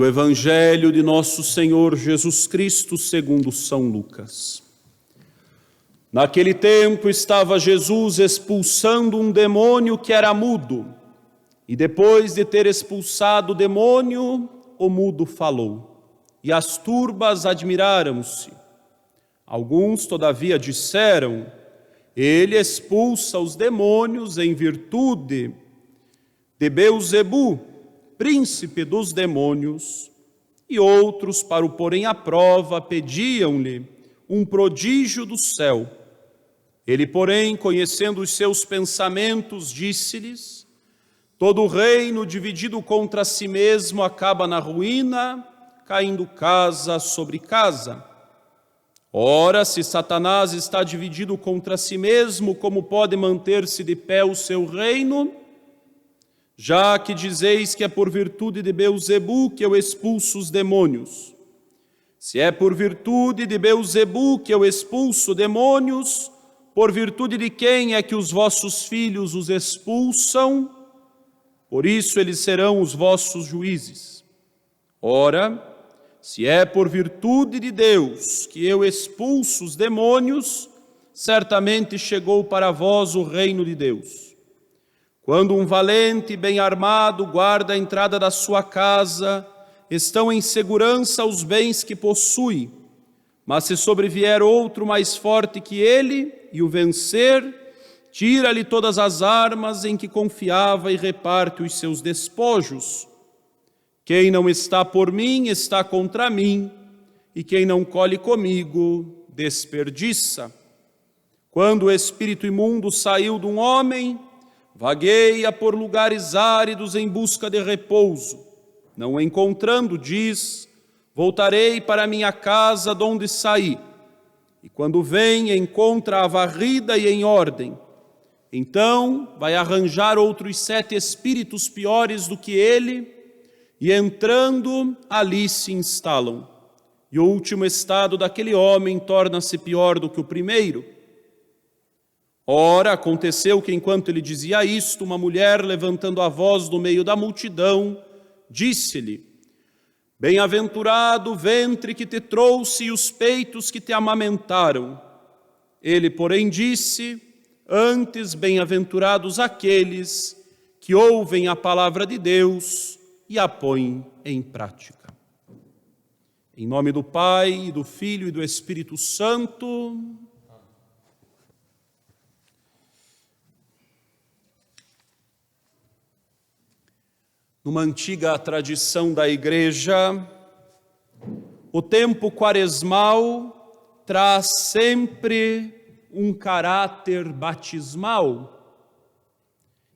do Evangelho de nosso Senhor Jesus Cristo segundo São Lucas. Naquele tempo estava Jesus expulsando um demônio que era mudo, e depois de ter expulsado o demônio, o mudo falou, e as turbas admiraram-se. Alguns, todavia, disseram: ele expulsa os demônios em virtude de Beelzebu, príncipe dos demônios. E outros, para o porem à prova, pediam-lhe um prodígio do céu. Ele, porém, conhecendo os seus pensamentos, disse-lhes: todo reino dividido contra si mesmo acaba na ruína, caindo casa sobre casa. Ora, se Satanás está dividido contra si mesmo, como pode manter-se de pé o seu reino? Já que dizeis que é por virtude de Beelzebu que eu expulso os demônios. Se é por virtude de Beelzebu que eu expulso demônios, por virtude de quem é que os vossos filhos os expulsam? Por isso eles serão os vossos juízes. Ora, se é por virtude de Deus que eu expulso os demônios, certamente chegou para vós o reino de Deus. Quando um valente bem armado guarda a entrada da sua casa, estão em segurança os bens que possui. Mas se sobrevier outro mais forte que ele e o vencer, tira-lhe todas as armas em que confiava e reparte os seus despojos. Quem não está por mim, está contra mim, e quem não colhe comigo, desperdiça. Quando o espírito imundo saiu de um homem, vagueia por lugares áridos em busca de repouso. Não o encontrando, diz: voltarei para minha casa de onde saí. E quando vem, encontra-a varrida e em ordem. Então vai arranjar outros 7 espíritos piores do que ele, e entrando, ali se instalam. E o último estado daquele homem torna-se pior do que o primeiro. Ora, aconteceu que enquanto ele dizia isto, uma mulher, levantando a voz do meio da multidão, disse-lhe: bem-aventurado o ventre que te trouxe e os peitos que te amamentaram. Ele, porém, disse: antes, bem-aventurados aqueles que ouvem a palavra de Deus e a põem em prática. Em nome do Pai, e do Filho e do Espírito Santo. Numa antiga tradição da Igreja, o tempo quaresmal traz sempre um caráter batismal.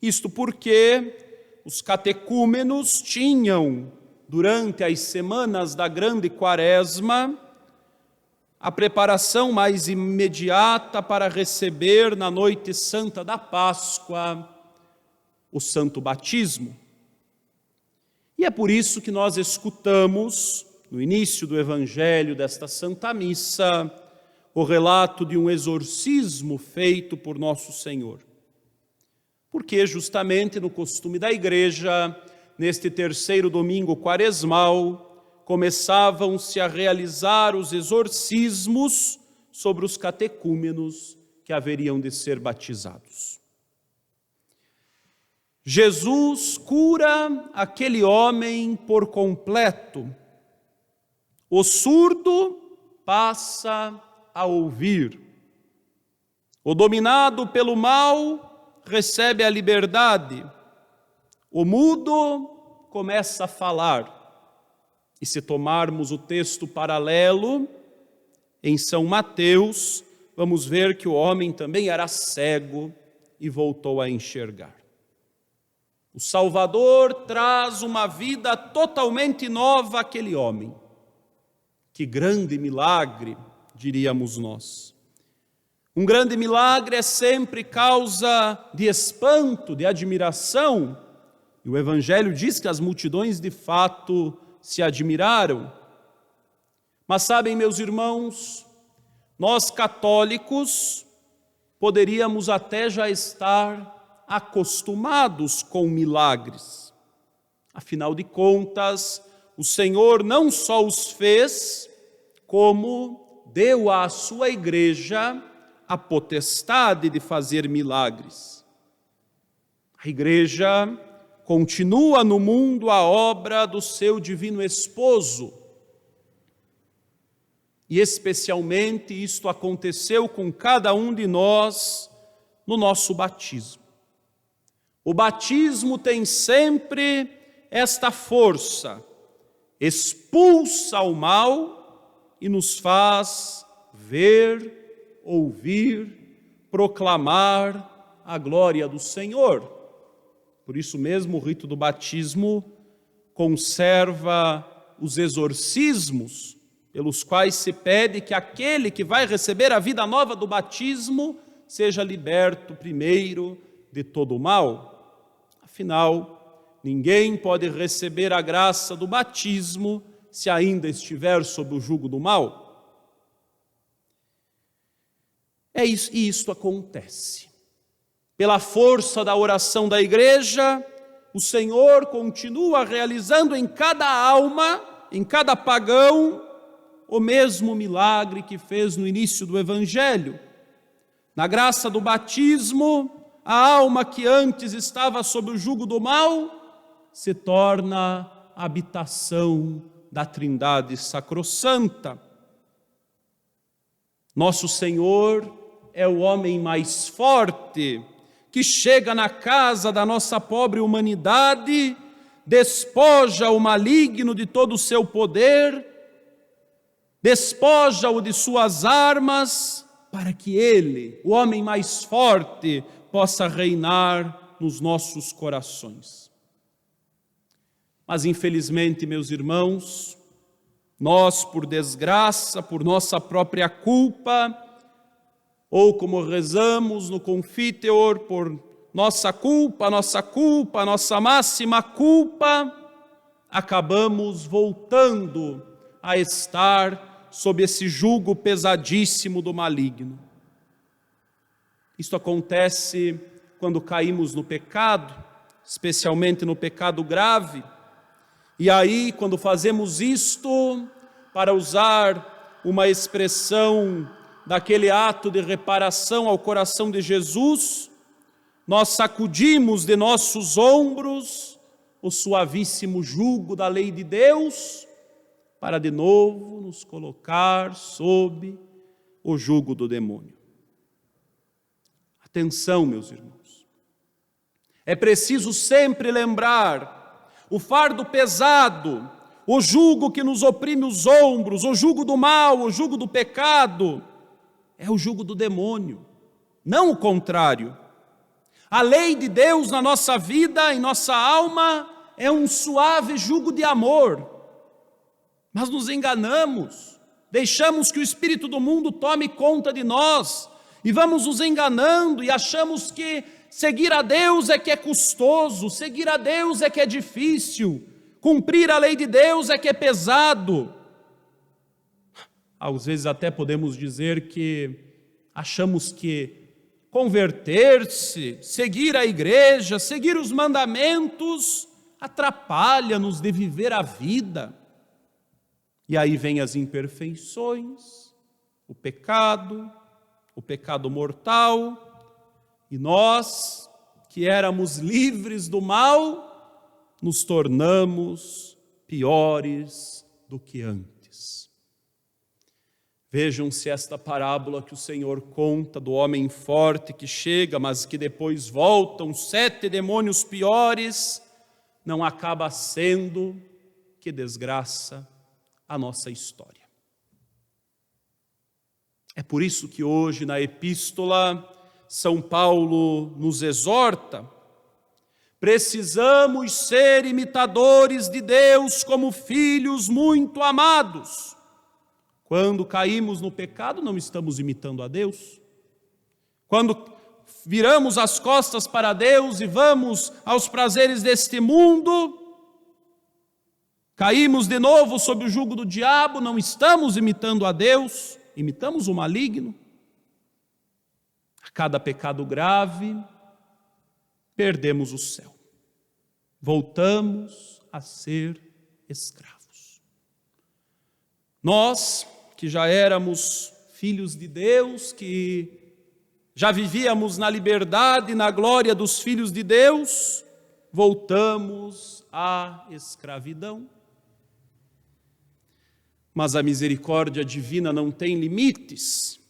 Isto porque os catecúmenos tinham, durante as semanas da grande quaresma, a preparação mais imediata para receber na noite santa da Páscoa o santo batismo. E é por isso que nós escutamos, no início do Evangelho desta Santa Missa, o relato de um exorcismo feito por Nosso Senhor. Porque justamente no costume da Igreja, neste terceiro domingo quaresmal, começavam-se a realizar os exorcismos sobre os catecúmenos que haveriam de ser batizados. Jesus cura aquele homem por completo. O surdo passa a ouvir. O dominado pelo mal recebe a liberdade. O mudo começa a falar. E se tomarmos o texto paralelo, em São Mateus, vamos ver que o homem também era cego e voltou a enxergar. O Salvador traz uma vida totalmente nova àquele homem. Que grande milagre, diríamos nós. Um grande milagre é sempre causa de espanto, de admiração. E o Evangelho diz que as multidões de fato se admiraram. Mas sabem, meus irmãos, nós católicos poderíamos até já estar acostumados com milagres. Afinal de contas, o Senhor não só os fez, como deu à sua igreja a potestade de fazer milagres. A igreja continua no mundo a obra do seu divino esposo. E especialmente isto aconteceu com cada um de nós no nosso batismo. O batismo tem sempre esta força, expulsa o mal e nos faz ver, ouvir, proclamar a glória do Senhor. Por isso mesmo o rito do batismo conserva os exorcismos, pelos quais se pede que aquele que vai receber a vida nova do batismo seja liberto primeiro de todo o mal. Afinal, ninguém pode receber a graça do batismo se ainda estiver sob o jugo do mal. E isto acontece. Pela força da oração da igreja, o Senhor continua realizando em cada alma, em cada pagão, o mesmo milagre que fez no início do Evangelho. Na graça do batismo, a alma que antes estava sob o jugo do mal se torna a habitação da Trindade Sacrossanta. Nosso Senhor é o homem mais forte que chega na casa da nossa pobre humanidade, despoja o maligno de todo o seu poder, despoja-o de suas armas, para que ele, o homem mais forte, possa reinar nos nossos corações. Mas infelizmente, meus irmãos, nós, por desgraça, por nossa própria culpa, ou como rezamos no Confiteor, por nossa culpa, nossa máxima culpa, acabamos voltando a estar sob esse jugo pesadíssimo do maligno. Isto acontece quando caímos no pecado, especialmente no pecado grave, e aí, quando fazemos isto, para usar uma expressão daquele ato de reparação ao coração de Jesus, nós sacudimos de nossos ombros o suavíssimo jugo da lei de Deus, para de novo nos colocar sob o jugo do demônio. Atenção, meus irmãos. É preciso sempre lembrar o fardo pesado, o jugo que nos oprime os ombros, o jugo do mal, o jugo do pecado, é o jugo do demônio, não o contrário. A lei de Deus na nossa vida, em nossa alma, é um suave jugo de amor. Mas nos enganamos, deixamos que o espírito do mundo tome conta de nós e vamos nos enganando e achamos que seguir a Deus é que é custoso, seguir a Deus é que é difícil, cumprir a lei de Deus é que é pesado. Às vezes até podemos dizer que achamos que converter-se, seguir a igreja, seguir os mandamentos, atrapalha-nos de viver a vida. E aí vem as imperfeições, o pecado mortal, e nós, que éramos livres do mal, nos tornamos piores do que antes. Vejam se esta parábola que o Senhor conta do homem forte que chega, mas que depois voltam 7 demônios piores, não acaba sendo, que desgraça, a nossa história. É por isso que hoje na epístola São Paulo nos exorta: precisamos ser imitadores de Deus como filhos muito amados. Quando caímos no pecado, não estamos imitando a Deus. Quando viramos as costas para Deus e vamos aos prazeres deste mundo, caímos de novo sob o jugo do diabo, não estamos imitando a Deus, imitamos o maligno. A cada pecado grave, perdemos o céu. Voltamos a ser escravos. Nós, que já éramos filhos de Deus, que já vivíamos na liberdade e na glória dos filhos de Deus, voltamos à escravidão. Mas a misericórdia divina não tem limites.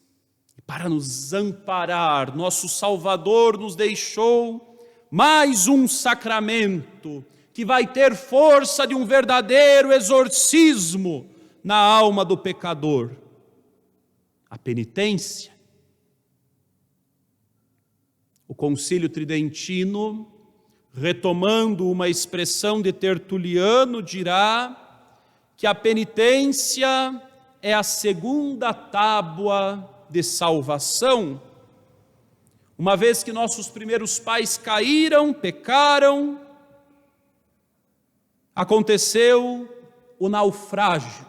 E para nos amparar, nosso Salvador nos deixou mais um sacramento que vai ter força de um verdadeiro exorcismo na alma do pecador. A penitência. O Concílio Tridentino, retomando uma expressão de Tertuliano, dirá que a penitência é a segunda tábua de salvação, uma vez que nossos primeiros pais caíram, pecaram, aconteceu o naufrágio,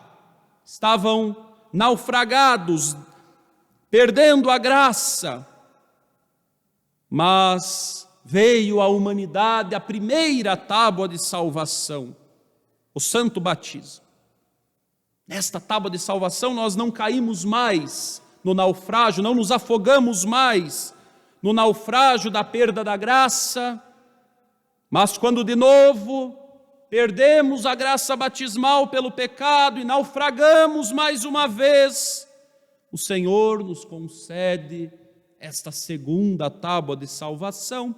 estavam naufragados, perdendo a graça, mas veio à humanidade a primeira tábua de salvação, o santo batismo. Nesta tábua de salvação nós não caímos mais no naufrágio, não nos afogamos mais no naufrágio da perda da graça, mas quando de novo perdemos a graça batismal pelo pecado e naufragamos mais uma vez, o Senhor nos concede esta segunda tábua de salvação,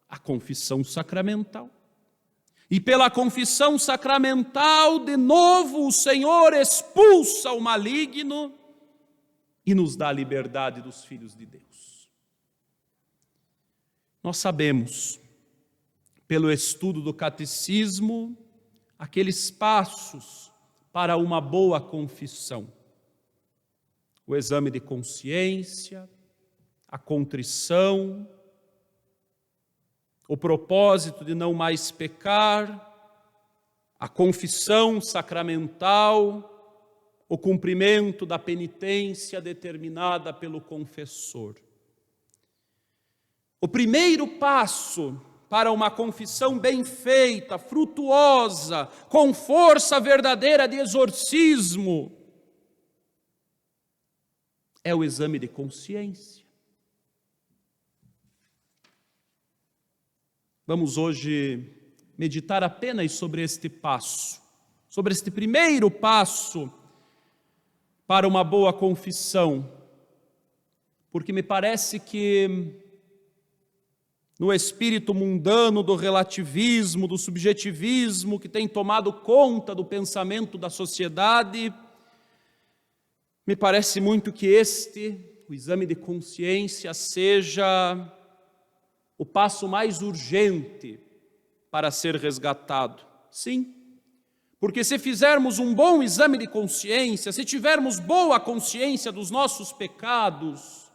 a confissão sacramental. E pela confissão sacramental, de novo, o Senhor expulsa o maligno e nos dá a liberdade dos filhos de Deus. Nós sabemos, pelo estudo do catecismo, aqueles passos para uma boa confissão. O exame de consciência, a contrição, o propósito de não mais pecar, a confissão sacramental, o cumprimento da penitência determinada pelo confessor. O primeiro passo para uma confissão bem feita, frutuosa, com força verdadeira de exorcismo, é o exame de consciência. Vamos hoje meditar apenas sobre este passo, sobre este primeiro passo para uma boa confissão, porque me parece que no espírito mundano do relativismo, do subjetivismo que tem tomado conta do pensamento da sociedade, me parece muito que o exame de consciência, seja o passo mais urgente para ser resgatado. Sim, porque se fizermos um bom exame de consciência, se tivermos boa consciência dos nossos pecados,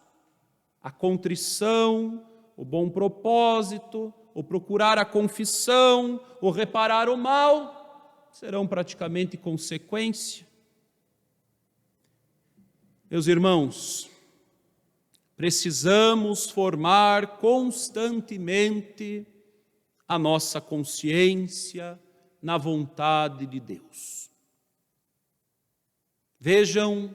a contrição, o bom propósito, o procurar a confissão, o reparar o mal, serão praticamente consequência. Meus irmãos, precisamos formar constantemente a nossa consciência na vontade de Deus. Vejam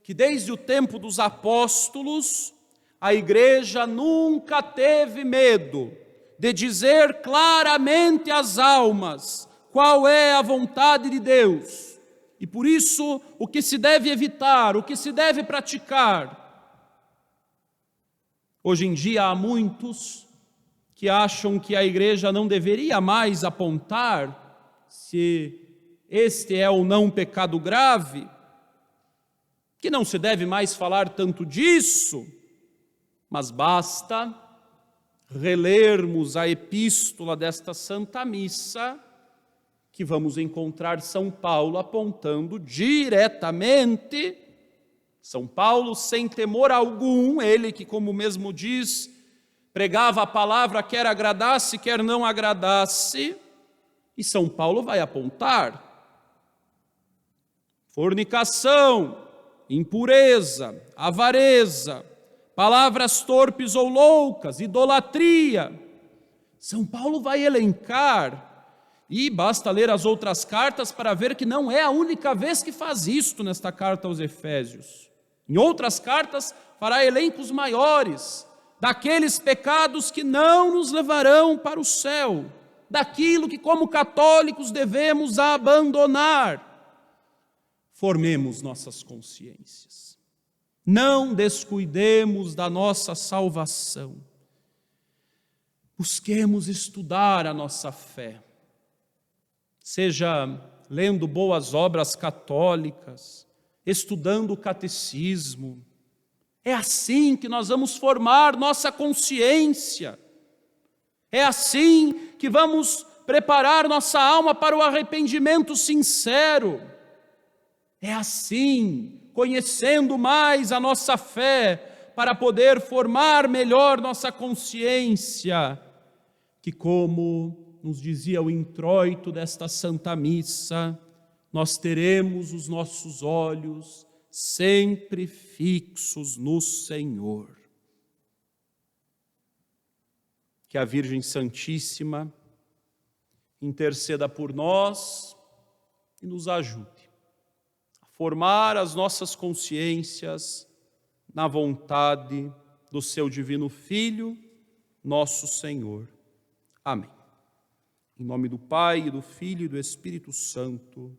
que desde o tempo dos apóstolos, a igreja nunca teve medo de dizer claramente às almas qual é a vontade de Deus. E por isso, o que se deve evitar, o que se deve praticar. Hoje em dia há muitos que acham que a igreja não deveria mais apontar se este é ou não um pecado grave, que não se deve mais falar tanto disso, mas basta relermos a epístola desta Santa Missa, que vamos encontrar São Paulo apontando diretamente. São Paulo, sem temor algum, ele que, como mesmo diz, pregava a palavra quer agradasse, quer não agradasse, e São Paulo vai apontar fornicação, impureza, avareza, palavras torpes ou loucas, idolatria. São Paulo vai elencar, E basta ler as outras cartas para ver que não é a única vez que faz isto nesta carta aos Efésios. Em outras cartas fará elencos maiores daqueles pecados que não nos levarão para o céu, daquilo que como católicos devemos abandonar. Formemos nossas consciências. Não descuidemos da nossa salvação. Busquemos estudar a nossa fé. Seja lendo boas obras católicas, estudando o catecismo. É assim que nós vamos formar nossa consciência. É assim que vamos preparar nossa alma para o arrependimento sincero. É assim, conhecendo mais a nossa fé, para poder formar melhor nossa consciência, que, como nos dizia o introito desta Santa Missa, nós teremos os nossos olhos sempre fixos no Senhor. Que a Virgem Santíssima interceda por nós e nos ajude a formar as nossas consciências na vontade do seu divino Filho, nosso Senhor. Amém. Em nome do Pai, e do Filho e do Espírito Santo.